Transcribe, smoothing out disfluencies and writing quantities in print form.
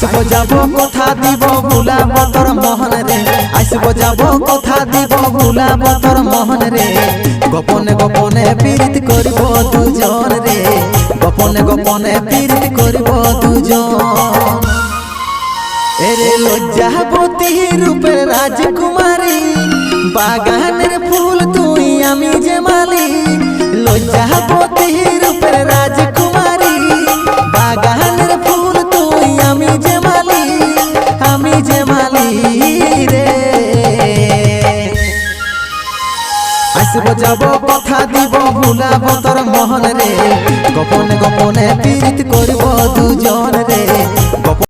আসব যাব কথা দিব ভুলাব তোর মোহন রে আসব যাব কথা দিব ভুলাব তোর মোহন রে গোপনে গোপনে পীড়িত করিব দুজন রে গোপনে গোপনে পীড়িত করিব দুজন এরে লজ্জাবতী রূপের রাজকুমারী বাগানের ফুল তুই আমি যে মালি লজ্জাবতী রূপের রাজকুমারী বাগানের ফুল তুই আমি যে মালি রে আসব যাব কথা দিব ভুলাব তোর মোহন রে গোপনে গোপনে